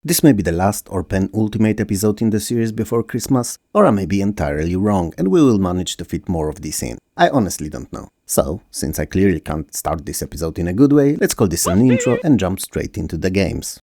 This may be the last or penultimate episode in the series before Christmas, or I may be entirely wrong and we will manage to fit more of this in. I honestly don't know. So, since I clearly can't start this episode in a good way, let's call this an intro and jump straight into the games.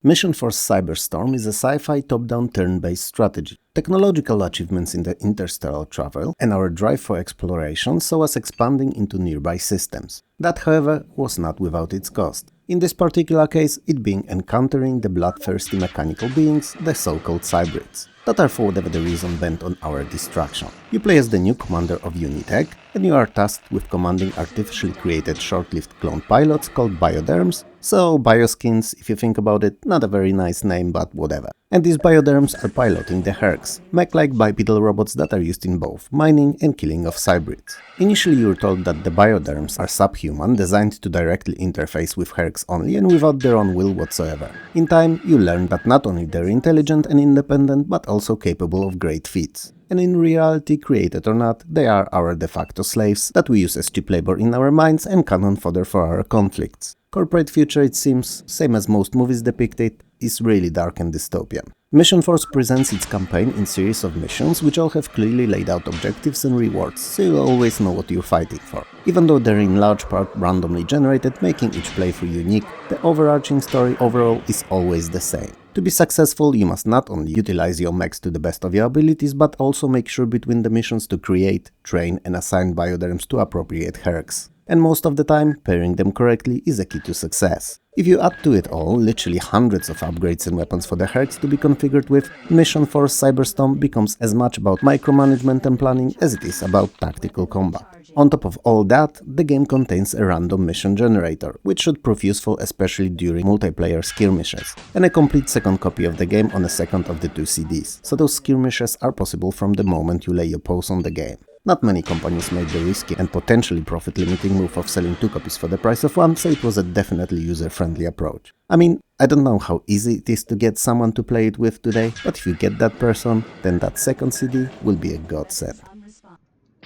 Missionforce Cyberstorm is a sci-fi top-down turn-based strategy. Technological achievements in the interstellar travel and our drive for exploration saw us expanding into nearby systems. That, however, was not without its cost. In this particular case, it being encountering the bloodthirsty mechanical beings, the so-called Cybrids, that are for whatever the reason bent on our destruction. You play as the new commander of Unitech, and you are tasked with commanding artificially created short-lived clone pilots called bioderms, so bioskins, if you think about it, not a very nice name, but whatever. And these bioderms are piloting the Hercs, mech-like bipedal robots that are used in both mining and killing of Cybrids. Initially you were told that the bioderms are subhuman, designed to directly interface with Hercs only and without their own will whatsoever. In time, you learn that not only they're intelligent and independent, but also capable of great feats. And in reality, created or not, they are our de facto slaves that we use as cheap labor in our mines and cannon fodder for our conflicts. Corporate future, it seems, same as most movies depict it, is really dark and dystopian. Missionforce presents its campaign in series of missions which all have clearly laid out objectives and rewards, so you'll always know what you're fighting for. Even though they're in large part randomly generated, making each playthrough unique, the overarching story overall is always the same. To be successful, you must not only utilize your mechs to the best of your abilities, but also make sure between the missions to create, train and assign bioderms to appropriate Hercs. And most of the time, pairing them correctly is a key to success. If you add to it all literally hundreds of upgrades and weapons for the Hercs to be configured with, Missionforce Cyberstorm becomes as much about micromanagement and planning as it is about tactical combat. On top of all that, the game contains a random mission generator, which should prove useful especially during multiplayer skirmishes, and a complete second copy of the game on a second of the two CDs, so those skirmishes are possible from the moment you lay your paws on the game. Not many companies made the risky and potentially profit-limiting move of selling two copies for the price of one, so it was a definitely user-friendly approach. I mean, I don't know how easy it is to get someone to play it with today, but if you get that person, then that second CD will be a godsend.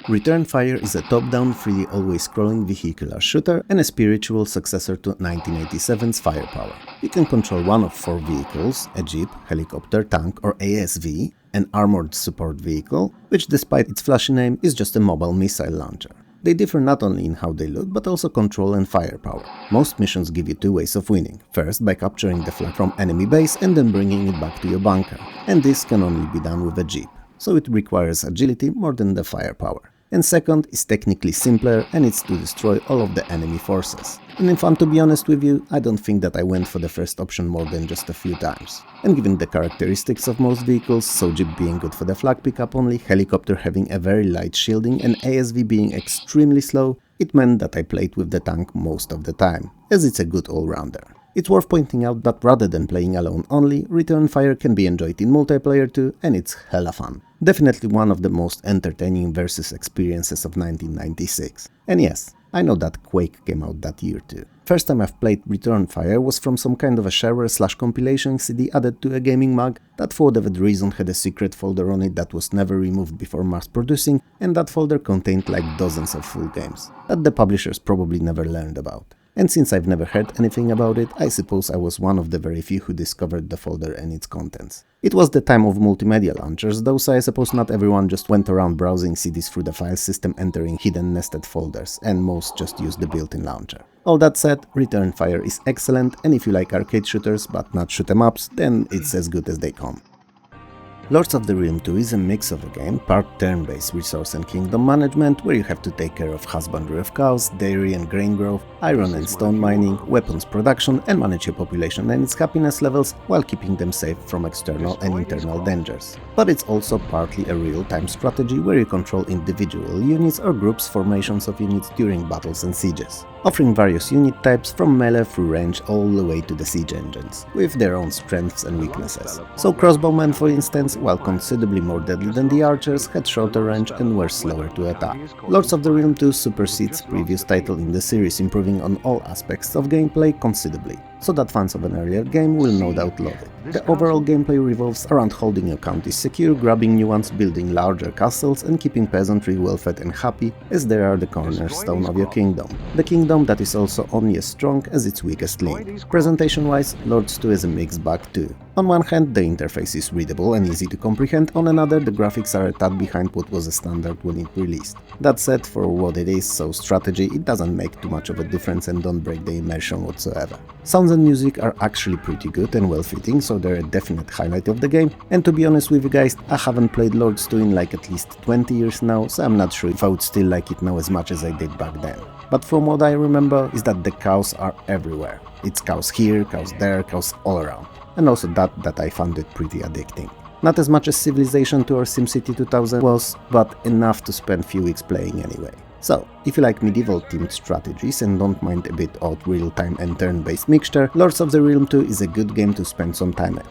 Return Fire is a top-down, freely always scrolling vehicular shooter and a spiritual successor to 1987's Firepower. You can control one of four vehicles, a jeep, helicopter, tank or ASV, an armored support vehicle, which despite its flashy name is just a mobile missile launcher. They differ not only in how they look, but also control and firepower. Most missions give you two ways of winning. First, by capturing the flag from enemy base and then bringing it back to your bunker. And this can only be done with a jeep, so it requires agility more than the firepower. And second is technically simpler, and it's to destroy all of the enemy forces. And if I'm to be honest with you, I don't think that I went for the first option more than just a few times. And given the characteristics of most vehicles, so jeep being good for the flag pickup only, helicopter having a very light shielding and ASV being extremely slow, it meant that I played with the tank most of the time, as it's a good all-rounder. It's worth pointing out that rather than playing alone only, Return Fire can be enjoyed in multiplayer too, and it's hella fun. Definitely one of the most entertaining versus experiences of 1996. And yes, I know that Quake came out that year too. First time I've played Return Fire was from some kind of a shareware/compilation CD added to a gaming mag that for whatever reason had a secret folder on it that was never removed before mass producing, and that folder contained like dozens of full games that the publishers probably never learned about. And since I've never heard anything about it, I suppose I was one of the very few who discovered the folder and its contents. It was the time of multimedia launchers, though, so I suppose not everyone just went around browsing CDs through the file system, entering hidden nested folders, and most just used the built-in launcher. All that said, Return Fire is excellent, and if you like arcade shooters but not shoot 'em ups, then it's as good as they come. Lords of the Realm 2 is a mix of a game, part turn-based resource and kingdom management, where you have to take care of husbandry of cows, dairy and grain growth, iron and stone mining, weapons production, and manage your population and its happiness levels while keeping them safe from external and internal dangers. But it's also partly a real-time strategy where you control individual units or groups formations of units during battles and sieges, offering various unit types from melee through range all the way to the siege engines, with their own strengths and weaknesses. So crossbowmen, for instance, while considerably more deadly than the archers, had shorter range and were slower to attack. Lords of the Realm 2 supersedes previous title in the series, improving on all aspects of gameplay considerably. so that fans of an earlier game will no doubt love it. The overall gameplay revolves around holding your counties secure, grabbing new ones, building larger castles, and keeping peasantry well fed and happy, as they are the cornerstone of your kingdom. The kingdom that is also only as strong as its weakest link. Presentation-wise, Lords 2 is a mixed bag too. On one hand, the interface is readable and easy to comprehend, on another, the graphics are a tad behind what was a standard when it released. That said, for what it is, so strategy, it doesn't make too much of a difference and don't break the immersion whatsoever. Sounds and music are actually pretty good and well-fitting, so they're a definite highlight of the game, and to be honest with you guys, I haven't played Lords 2 in like at least 20 years now, so I'm not sure if I would still like it now as much as I did back then. But from what I remember is that the cows are everywhere. It's cows here, cows there, cows all around. And also that I found it pretty addicting. Not as much as Civilization 2 or SimCity 2000 was, but enough to spend few weeks playing anyway. So, if you like medieval-themed strategies and don't mind a bit odd real-time and turn-based mixture, Lords of the Realm 2 is a good game to spend some time at.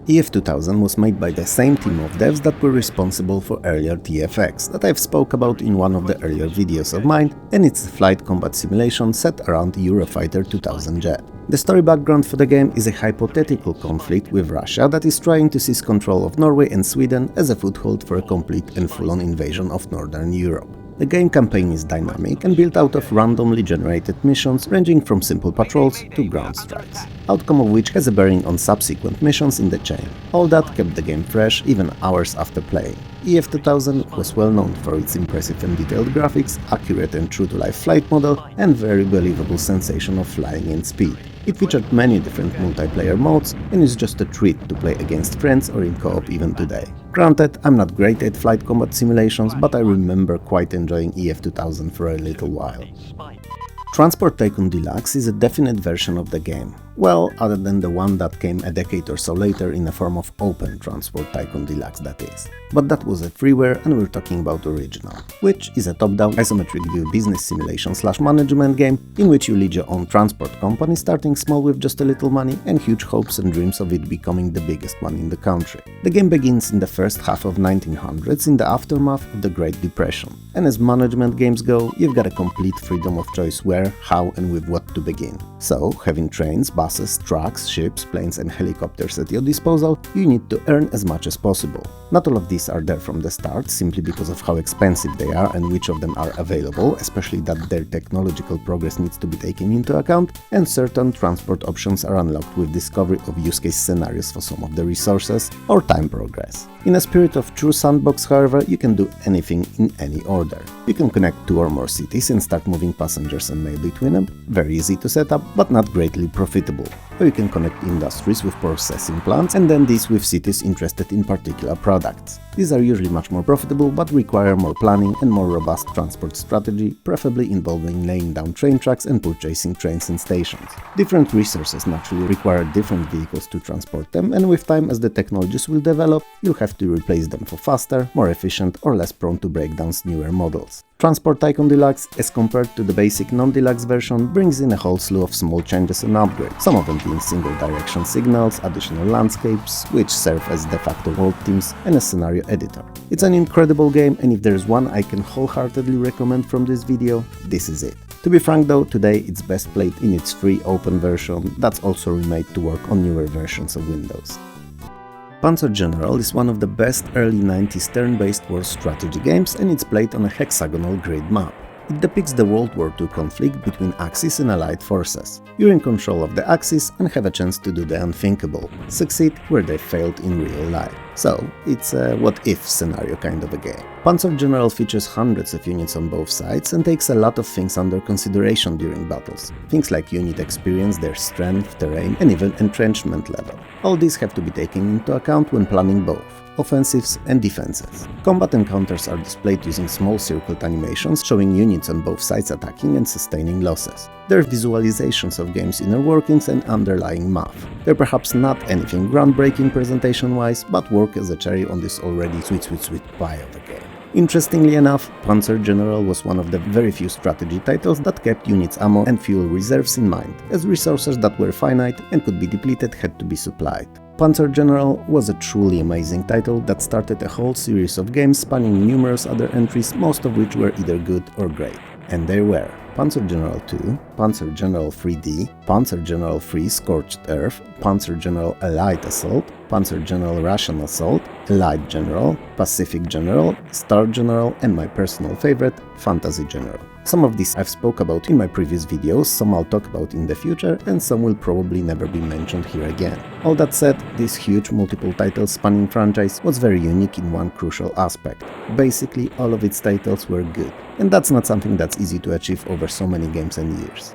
EF 2000 was made by the same team of devs that were responsible for earlier TFX, that I've spoke about in one of the earlier videos of mine, and it's a flight combat simulation set around Eurofighter 2000 jet. The story background for the game is a hypothetical conflict with Russia that is trying to seize control of Norway and Sweden as a foothold for a complete and full-on invasion of Northern Europe. The game campaign is dynamic and built out of randomly generated missions ranging from simple patrols to ground strikes, outcome of which has a bearing on subsequent missions in the chain. All that kept the game fresh even hours after playing. EF 2000 was well known for its impressive and detailed graphics, accurate and true-to-life flight model, and very believable sensation of flying and speed. It featured many different multiplayer modes and is just a treat to play against friends or in co-op even today. Granted, I'm not great at flight combat simulations, but I remember quite enjoying EF 2000 for a little while. Transport Tycoon Deluxe is a definite version of the game. Well, other than the one that came a decade or so later in the form of Open Transport Tycoon Deluxe, that is. But that was a freeware and we're talking about original, which is a top-down isometric view business simulation / management game in which you lead your own transport company, starting small with just a little money and huge hopes and dreams of it becoming the biggest one in the country. The game begins in the first half of 1900s in the aftermath of the Great Depression, and as management games go, you've got a complete freedom of choice where, how and with what to begin. So, having trains, buses, trucks, ships, planes and helicopters at your disposal, you need to earn as much as possible. Not all of these are there from the start, simply because of how expensive they are and which of them are available, especially that their technological progress needs to be taken into account, and certain transport options are unlocked with discovery of use case scenarios for some of the resources or time progress. In a spirit of true sandbox, however, you can do anything in any order. You can connect 2 or more cities and start moving passengers and mail between them, very easy to set up, but not greatly profitable. Or you can connect industries with processing plants and then these with cities interested in particular products. These are usually much more profitable, but require more planning and more robust transport strategy, preferably involving laying down train tracks and purchasing trains and stations. Different resources naturally require different vehicles to transport them, and with time, as the technologies will develop, you'll have to replace them for faster, more efficient or less prone to breakdowns newer models. Transport Tycoon Deluxe, as compared to the basic non-deluxe version, brings in a whole slew of small changes and upgrades, some of them being single-direction signals, additional landscapes, which serve as de facto world themes, and a scenario editor. It's an incredible game, and if there's one I can wholeheartedly recommend from this video, this is it. To be frank though, today it's best played in its free open version that's also remade to work on newer versions of Windows. Panzer General is one of the best early 90s turn-based war strategy games, and it's played on a hexagonal grid map. It depicts the World War II conflict between Axis and Allied forces. You're in control of the Axis and have a chance to do the unthinkable, succeed where they failed in real life. So, it's a what-if scenario kind of a game. Panzer General features hundreds of units on both sides and takes a lot of things under consideration during battles. Things like unit experience, their strength, terrain, and even entrenchment level. All these have to be taken into account when planning both offensives and defenses. Combat encounters are displayed using small circled animations showing units on both sides attacking and sustaining losses. There are visualizations of game's inner workings and underlying math. They're perhaps not anything groundbreaking presentation-wise, but work as a cherry on this already sweet pie of a game. Interestingly enough, Panzer General was one of the very few strategy titles that kept units' ammo and fuel reserves in mind, as resources that were finite and could be depleted had to be supplied. Panzer General was a truly amazing title that started a whole series of games spanning numerous other entries, most of which were either good or great. And they were Panzer General 2, Panzer General 3D, Panzer General 3 Scorched Earth, Panzer General Allied Assault, Panzer General Russian Assault, Allied General, Pacific General, Star General, and my personal favorite, Fantasy General. Some of these I've spoke about in my previous videos, some I'll talk about in the future, and some will probably never be mentioned here again. All that said, this huge multiple titles spanning franchise was very unique in one crucial aspect. Basically, all of its titles were good, and that's not something that's easy to achieve over so many games and years.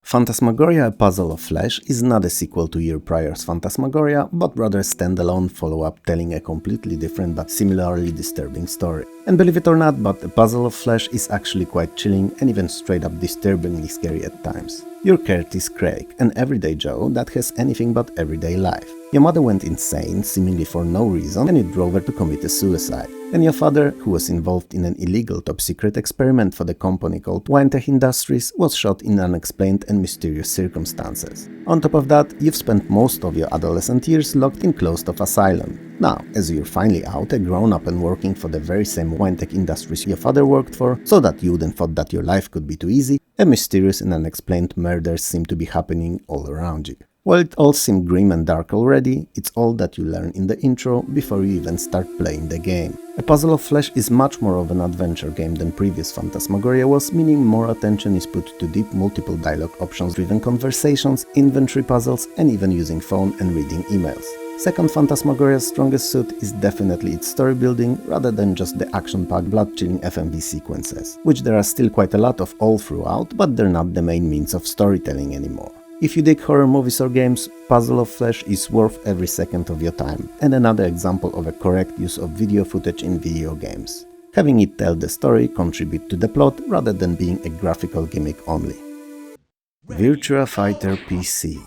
Phantasmagoria: A Puzzle of Flesh is not a sequel to year prior's Phantasmagoria, but rather a standalone follow-up telling a completely different but similarly disturbing story. And believe it or not, but A Puzzle of Flesh is actually quite chilling and even straight up disturbingly scary at times. You're Curtis Craig, an everyday Joe that has anything but everyday life. Your mother went insane, seemingly for no reason, and it drove her to commit a suicide. And your father, who was involved in an illegal top-secret experiment for the company called Wintech Industries, was shot in unexplained and mysterious circumstances. On top of that, you've spent most of your adolescent years locked in closed-off asylum. Now, as you're finally out, a grown-up and working for the very same Wintech Industries your father worked for, so that you wouldn't thought that your life could be too easy, a mysterious and unexplained murders seem to be happening all around you. While it all seemed grim and dark already, it's all that you learn in the intro before you even start playing the game. A Puzzle of Flesh is much more of an adventure game than previous Phantasmagoria was, meaning more attention is put to deep multiple dialogue options-driven conversations, inventory puzzles, and even using phone and reading emails. Second Phantasmagoria's strongest suit is definitely its story building rather than just the action-packed blood-chilling FMV sequences, which there are still quite a lot of all throughout, but they're not the main means of storytelling anymore. If you dig horror movies or games, Puzzle of Flesh is worth every second of your time, and another example of a correct use of video footage in video games. Having it tell the story, contribute to the plot, rather than being a graphical gimmick only. Virtua Fighter PC,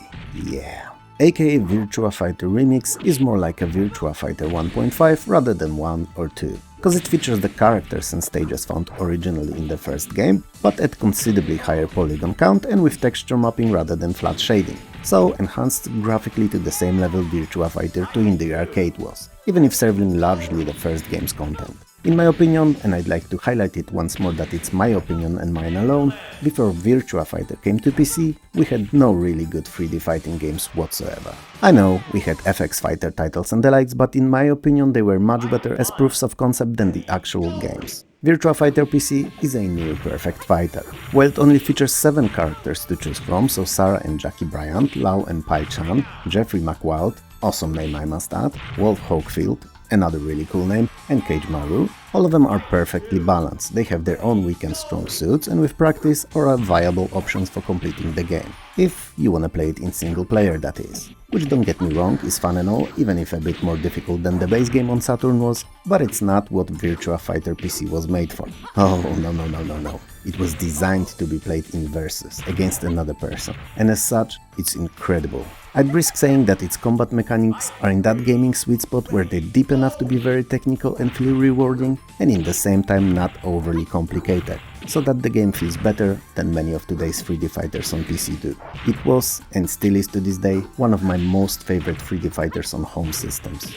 yeah. aka Virtua Fighter Remix is more like a Virtua Fighter 1.5 rather than 1 or 2. Cause it features the characters and stages found originally in the first game, but at considerably higher polygon count and with texture mapping rather than flat shading, so enhanced graphically to the same level Virtua Fighter 2 in the arcade was, even if serving largely the first game's content. In my opinion, and I'd like to highlight it once more that it's my opinion and mine alone, before Virtua Fighter came to PC, we had no really good 3D fighting games whatsoever. I know, we had FX Fighter titles and the likes, but in my opinion they were much better as proofs of concept than the actual games. Virtua Fighter PC is a near-perfect fighter. While it only features 7 characters to choose from, so Sarah and Jackie Bryant, Lau and Pai Chan, Jeffrey McWild, awesome name I must add, Wolf Hokefield, another really cool name, and Cage Maru, all of them are perfectly balanced. They have their own weak and strong suits, and with practice are viable options for completing the game. If you wanna play it in single player, that is. Which, don't get me wrong, is fun and all, even if a bit more difficult than the base game on Saturn was, but it's not what Virtua Fighter PC was made for. Oh, no. It was designed to be played in versus, against another person, and as such, it's incredible. I'd risk saying that its combat mechanics are in that gaming sweet spot where they're deep enough to be very technical and feel rewarding, and in the same time not overly complicated, so that the game feels better than many of today's 3D fighters on PC do. It was, and still is to this day, one of my most favorite 3D fighters on home systems.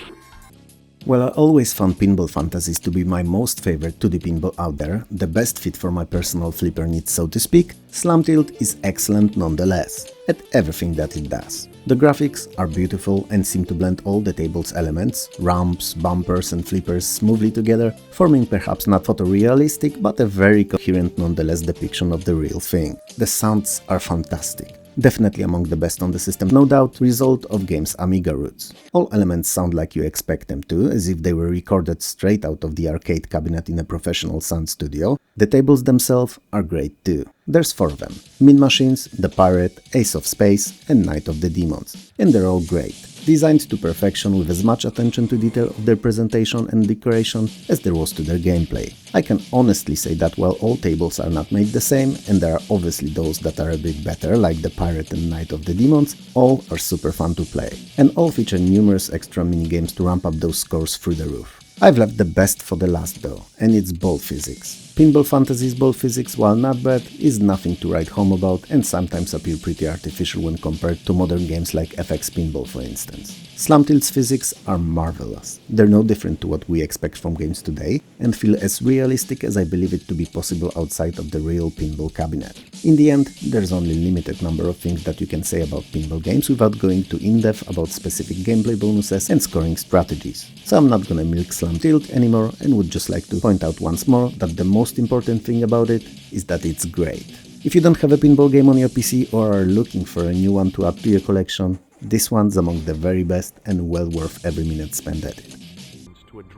While I always found Pinball Fantasies to be my most favorite 2D pinball out there, the best fit for my personal flipper needs so to speak, Slam Tilt is excellent nonetheless, at everything that it does. The graphics are beautiful and seem to blend all the table's elements, ramps, bumpers and flippers smoothly together, forming perhaps not photorealistic but a very coherent nonetheless depiction of the real thing. The sounds are fantastic. Definitely among the best on the system, no doubt, result of game's Amiga roots. All elements sound like you expect them to, as if they were recorded straight out of the arcade cabinet in a professional sound studio. The tables themselves are great too. There's 4 of them. Min Machines, The Pirate, Ace of Space and Night of the Demons. And they're all great. Designed to perfection with as much attention to detail of their presentation and decoration as there was to their gameplay. I can honestly say that while all tables are not made the same, and there are obviously those that are a bit better, like the Pirate and Night of the Demons, all are super fun to play. And all feature numerous extra minigames to ramp up those scores through the roof. I've left the best for the last though, and it's ball physics. Pinball Fantasies ball physics, while not bad, is nothing to write home about and sometimes appear pretty artificial when compared to modern games like FX Pinball for instance. Slam Tilt's physics are marvelous. They're no different to what we expect from games today, and feel as realistic as I believe it to be possible outside of the real pinball cabinet. In the end, there's only a limited number of things that you can say about pinball games without going too in-depth about specific gameplay bonuses and scoring strategies. So I'm not gonna milk Slam Tilt anymore and would just like to point out once more that the most important thing about it is that it's great. If you don't have a pinball game on your PC or are looking for a new one to add to your collection, this one's among the very best and well worth every minute spent at it.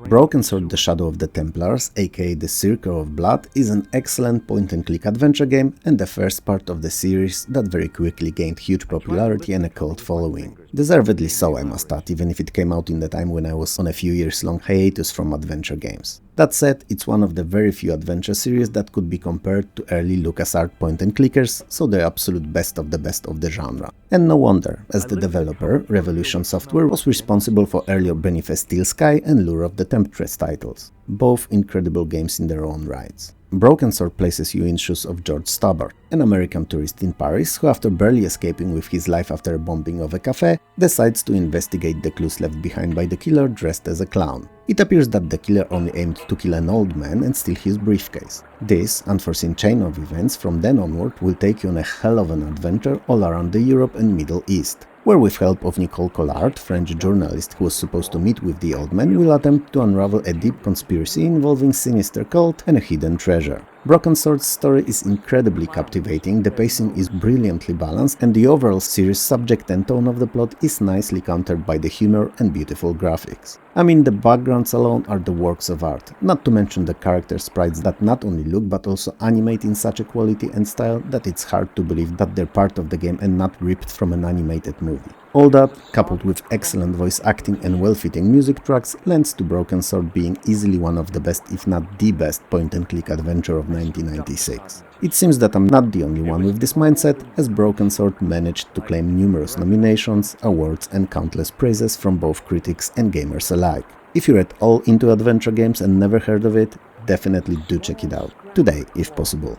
Broken Sword: The Shadow of the Templars, aka The Circle of Blood, is an excellent point-and-click adventure game and the first part of the series that very quickly gained huge popularity and a cult following. Deservedly so, I must add, even if it came out in the time when I was on a few years-long hiatus from adventure games. That said, it's one of the very few adventure series that could be compared to early LucasArts point-and-clickers, so the absolute best of the genre. And no wonder, as the developer, Revolution Software, was responsible for earlier Beneath Steel Sky and Lure of the Temptress titles, both incredible games in their own rights. Broken Sword places you in shoes of George Stobbart, an American tourist in Paris who, after barely escaping with his life after a bombing of a cafe, decides to investigate the clues left behind by the killer dressed as a clown. It appears that the killer only aimed to kill an old man and steal his briefcase. This unforeseen chain of events from then onward will take you on a hell of an adventure all around the Europe and Middle East, where with help of Nicole Collard, French journalist who was supposed to meet with the old man, will attempt to unravel a deep conspiracy involving sinister cult and a hidden treasure. Broken Sword's story is incredibly captivating, the pacing is brilliantly balanced, and the overall serious subject and tone of the plot is nicely countered by the humor and beautiful graphics. I mean, the backgrounds alone are the works of art, not to mention the character sprites that not only look but also animate in such a quality and style that it's hard to believe that they're part of the game and not ripped from an animated movie. All that, coupled with excellent voice acting and well-fitting music tracks, lends to Broken Sword being easily one of the best, if not the best, point-and-click adventure of 1996. It seems that I'm not the only one with this mindset, as Broken Sword managed to claim numerous nominations, awards and countless praises from both critics and gamers alike. If you're at all into adventure games and never heard of it, definitely do check it out. Today, if possible.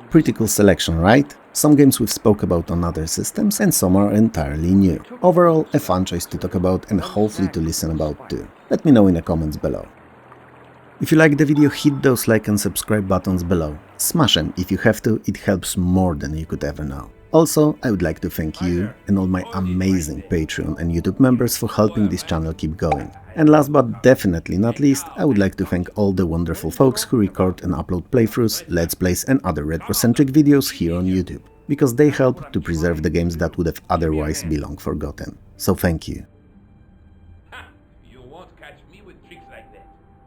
Pretty cool selection, right? Some games we've spoke about on other systems and some are entirely new. Overall, a fun choice to talk about and hopefully to listen about too. Let me know in the comments below. If you like the video, hit those like and subscribe buttons below. Smash them if you have to, it helps more than you could ever know. Also, I would like to thank you and all my amazing Patreon and YouTube members for helping this channel keep going. And last but definitely not least, I would like to thank all the wonderful folks who record and upload playthroughs, let's plays and other retro-centric videos here on YouTube, because they help to preserve the games that would have otherwise been long forgotten. So thank you.